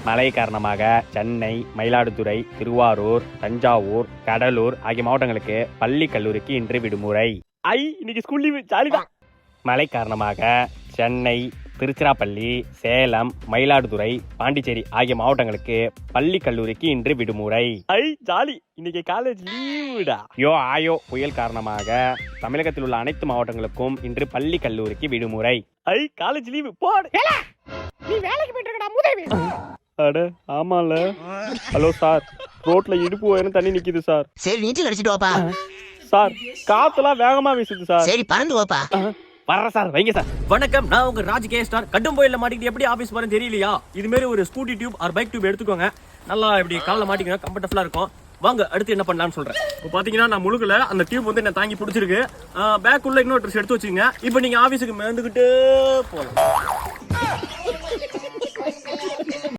மழை காரணமாக சென்னை, மயிலாடுதுறை, திருவாரூர், தஞ்சாவூர், கடலூர் ஆகிய மாவட்டங்களுக்கு பள்ளி கல்லூரிக்கு இன்று விடுமுறை. இன்னைக்கு ஸ்கூல் லீவு, ஜாலிதான். மழை காரணமாக சென்னை, திருச்சிராப்பள்ளி, சேலம், மயிலாடுதுறை, பாண்டிச்சேரி ஆகிய மாவட்டங்களுக்கு பள்ளி கல்லூரிக்கு இன்று விடுமுறை. ஜாலி, இன்னைக்கு காலேஜ் லீவுடா. ஆயோ புயல் காரணமாக தமிழகத்தில் உள்ள அனைத்து மாவட்டங்களுக்கும் இன்று பள்ளி கல்லூரிக்கு விடுமுறை. காலேஜ் லீவு போடு. நீ வேலைக்கு போயிட்டு இருக்கடா மூதேவி. அட ஆமால. ஹலோ சார், ரோட்ல இடுப்பு உயரம் தண்ணி நிக்குது சார். சரி நீச்சல் அடிச்சிட்டு வாப்பா. சார் காத்தெல்லாம் வேகமா வீசுது சார். சரி பறந்து வாப்பா. வர்ற சார், வைங்க சார். வணக்கம், நான் உங்க ராஜ் கே ஸ்டார். கட்டும் போயில மாட்டிக்கிட்டு எப்படி ஆபீஸ் போறேன்னு தெரியலையா? இது மாதிரி ஒரு scooty tube or bike tube எடுத்துக்கோங்க. நல்லா இப்படி காலில் மாட்டிக்கோங்க, கம்ஃபர்டபுளா இருக்கும். வாங்க அடுத்து என்ன பண்ணலாம்னு சொல்றேன். இப்போ பாத்தீங்கன்னா நான் முழுக்கல அந்த டியூப் வந்து என்ன தாங்கி பிடிச்சிருக்கு. பேக் உள்ள இன்னொரு ட்ரெஸ் எடுத்து வச்சுக்கோங்க. இப்போ நீங்க ஆபீஸுக்கு மேந்துக்கிட்டே போகலாம்.